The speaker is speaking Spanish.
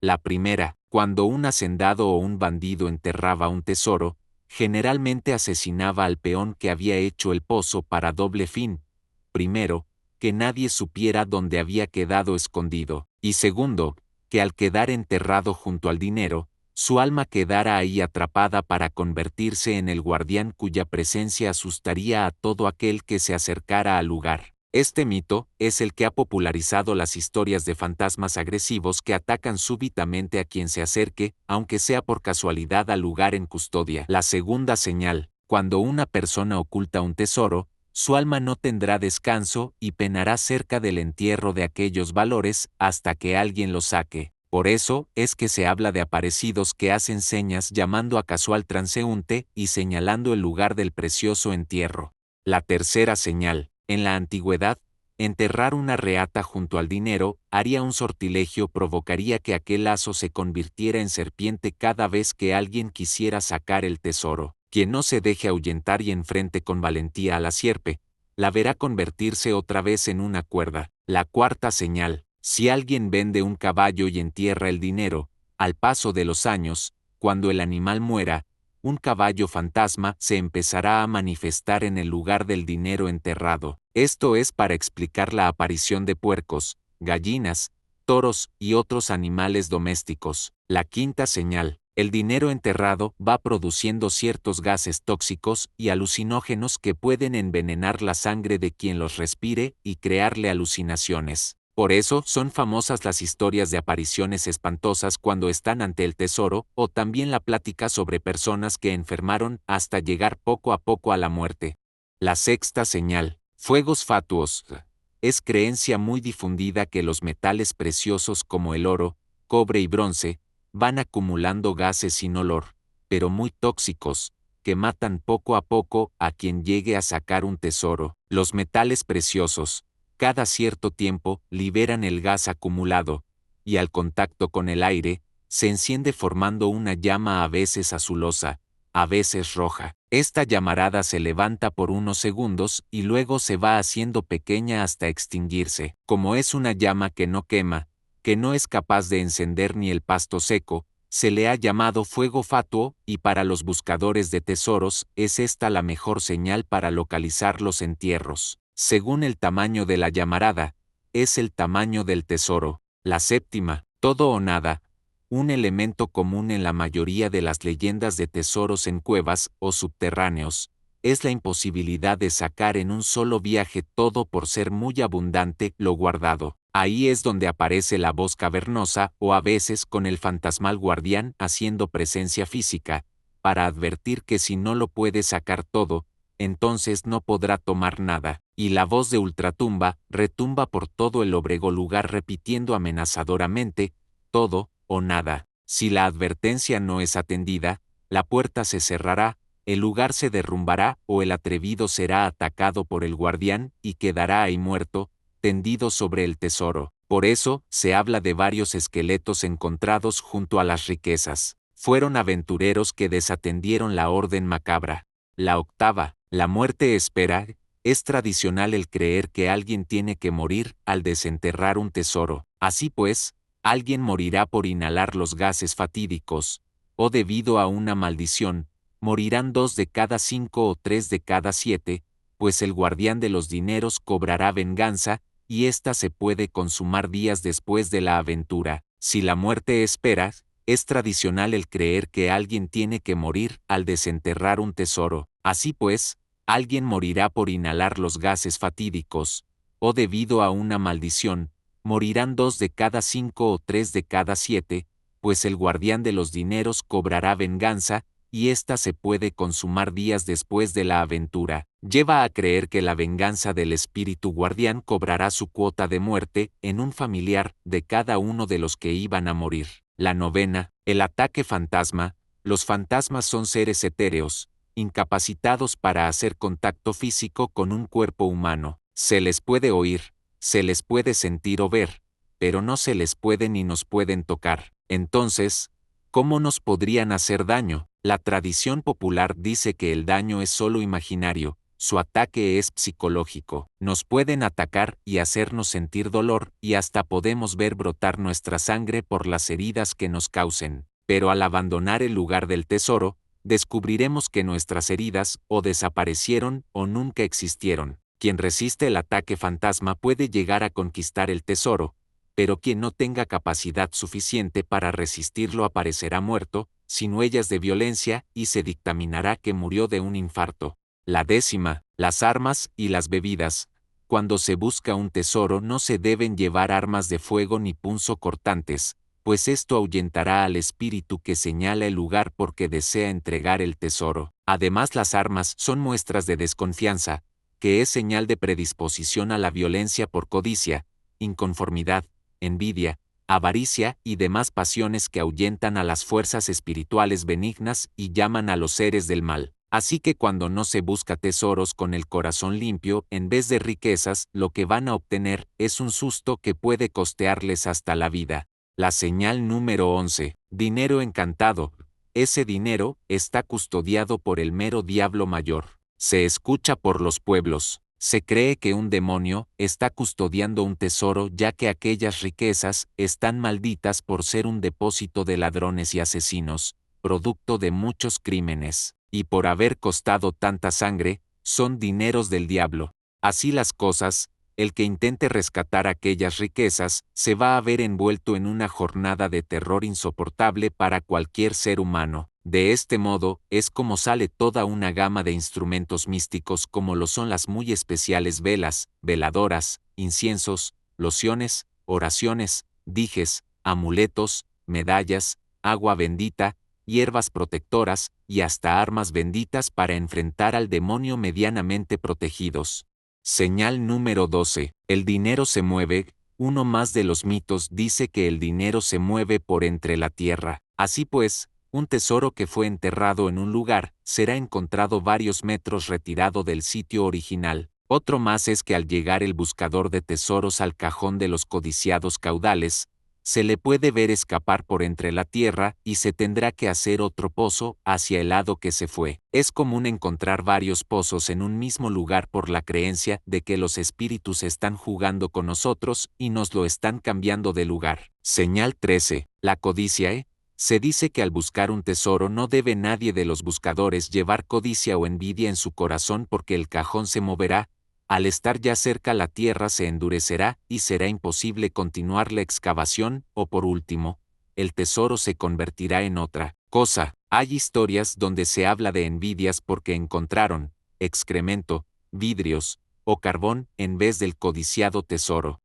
La primera, cuando un hacendado o un bandido enterraba un tesoro, generalmente asesinaba al peón que había hecho el pozo para doble fin. Primero, que nadie supiera dónde había quedado escondido, y segundo, que al quedar enterrado junto al dinero, su alma quedara ahí atrapada para convertirse en el guardián cuya presencia asustaría a todo aquel que se acercara al lugar. Este mito es el que ha popularizado las historias de fantasmas agresivos que atacan súbitamente a quien se acerque, aunque sea por casualidad al lugar en custodia. La segunda señal, cuando una persona oculta un tesoro, su alma no tendrá descanso y penará cerca del entierro de aquellos valores hasta que alguien los saque. Por eso es que se habla de aparecidos que hacen señas llamando a casual transeúnte y señalando el lugar del precioso entierro. La tercera señal, en la antigüedad, enterrar una reata junto al dinero haría un sortilegio, provocaría que aquel lazo se convirtiera en serpiente cada vez que alguien quisiera sacar el tesoro. Quien no se deje ahuyentar y enfrente con valentía a la sierpe, la verá convertirse otra vez en una cuerda. La cuarta señal, si alguien vende un caballo y entierra el dinero, al paso de los años, cuando el animal muera, un caballo fantasma se empezará a manifestar en el lugar del dinero enterrado. Esto es para explicar la aparición de puercos, gallinas, toros y otros animales domésticos. La quinta señal, el dinero enterrado va produciendo ciertos gases tóxicos y alucinógenos que pueden envenenar la sangre de quien los respire y crearle alucinaciones. Por eso son famosas las historias de apariciones espantosas cuando están ante el tesoro, o también la plática sobre personas que enfermaron hasta llegar poco a poco a la muerte. La sexta señal, fuegos fatuos. Es creencia muy difundida que los metales preciosos como el oro, cobre y bronce, van acumulando gases sin olor, pero muy tóxicos, que matan poco a poco a quien llegue a sacar un tesoro. Los metales preciosos, cada cierto tiempo, liberan el gas acumulado, y al contacto con el aire, se enciende formando una llama a veces azulosa, a veces roja. Esta llamarada se levanta por unos segundos y luego se va haciendo pequeña hasta extinguirse. Como es una llama que no quema, que no es capaz de encender ni el pasto seco, se le ha llamado fuego fatuo, y para los buscadores de tesoros es esta la mejor señal para localizar los entierros. Según el tamaño de la llamarada, es el tamaño del tesoro. La séptima, todo o nada, un elemento común en la mayoría de las leyendas de tesoros en cuevas o subterráneos, es la imposibilidad de sacar en un solo viaje todo por ser muy abundante lo guardado. Ahí es donde aparece la voz cavernosa o a veces con el fantasmal guardián haciendo presencia física, para advertir que si no lo puede sacar todo, entonces no podrá tomar nada, y la voz de ultratumba retumba por todo el lóbrego lugar repitiendo amenazadoramente, todo o nada. Si la advertencia no es atendida, la puerta se cerrará, el lugar se derrumbará o el atrevido será atacado por el guardián y quedará ahí muerto, tendido sobre el tesoro. Por eso se habla de varios esqueletos encontrados junto a las riquezas. Fueron aventureros que desatendieron la orden macabra. La octava, la muerte espera. Es tradicional el creer que alguien tiene que morir al desenterrar un tesoro. Así pues, alguien morirá por inhalar los gases fatídicos, o debido a una maldición, morirán 2 de cada 5 o 3 de cada 7, pues el guardián de los dineros cobrará venganza, y ésta se puede consumar días después de la aventura. Si la muerte espera, es tradicional el creer que alguien tiene que morir al desenterrar un tesoro. Así pues, alguien morirá por inhalar los gases fatídicos, o debido a una maldición, morirán 2 de cada 5 o 3 de cada 7, pues el guardián de los dineros cobrará venganza, y ésta se puede consumar días después de la aventura. Lleva a creer que la venganza del espíritu guardián cobrará su cuota de muerte en un familiar de cada uno de los que iban a morir. La novena, el ataque fantasma. Los fantasmas son seres etéreos, incapacitados para hacer contacto físico con un cuerpo humano. Se les puede oír, se les puede sentir o ver, pero no se les puede ni nos pueden tocar. Entonces, ¿cómo nos podrían hacer daño? La tradición popular dice que el daño es solo imaginario, su ataque es psicológico. Nos pueden atacar y hacernos sentir dolor, y hasta podemos ver brotar nuestra sangre por las heridas que nos causen. Pero al abandonar el lugar del tesoro, descubriremos que nuestras heridas o desaparecieron o nunca existieron. Quien resiste el ataque fantasma puede llegar a conquistar el tesoro, pero quien no tenga capacidad suficiente para resistirlo aparecerá muerto, sin huellas de violencia, y se dictaminará que murió de un infarto. La 10, las armas y las bebidas. Cuando se busca un tesoro no se deben llevar armas de fuego ni punzocortantes, pues esto ahuyentará al espíritu que señala el lugar porque desea entregar el tesoro. Además, las armas son muestras de desconfianza, que es señal de predisposición a la violencia por codicia, inconformidad, envidia, avaricia y demás pasiones que ahuyentan a las fuerzas espirituales benignas y llaman a los seres del mal. Así que cuando no se busca tesoros con el corazón limpio, en vez de riquezas, lo que van a obtener es un susto que puede costearles hasta la vida. La señal número 11. Dinero encantado. Ese dinero está custodiado por el mero diablo mayor. Se escucha por los pueblos. Se cree que un demonio está custodiando un tesoro ya que aquellas riquezas están malditas por ser un depósito de ladrones y asesinos, producto de muchos crímenes, y por haber costado tanta sangre, son dineros del diablo. Así las cosas, el que intente rescatar aquellas riquezas se va a ver envuelto en una jornada de terror insoportable para cualquier ser humano. De este modo, es como sale toda una gama de instrumentos místicos como lo son las muy especiales velas, veladoras, inciensos, lociones, oraciones, dijes, amuletos, medallas, agua bendita, hierbas protectoras, y hasta armas benditas para enfrentar al demonio medianamente protegidos. Señal número 12. El dinero se mueve. Uno más de los mitos dice que el dinero se mueve por entre la tierra. Así pues, un tesoro que fue enterrado en un lugar será encontrado varios metros retirado del sitio original. Otro más es que al llegar el buscador de tesoros al cajón de los codiciados caudales, se le puede ver escapar por entre la tierra y se tendrá que hacer otro pozo hacia el lado que se fue. Es común encontrar varios pozos en un mismo lugar por la creencia de que los espíritus están jugando con nosotros y nos lo están cambiando de lugar. Señal 13. La codicia. Se dice que al buscar un tesoro no debe nadie de los buscadores llevar codicia o envidia en su corazón porque el cajón se moverá. Al estar ya cerca la tierra se endurecerá y será imposible continuar la excavación, o por último, el tesoro se convertirá en otra cosa. Hay historias donde se habla de envidias porque encontraron excremento, vidrios o carbón en vez del codiciado tesoro.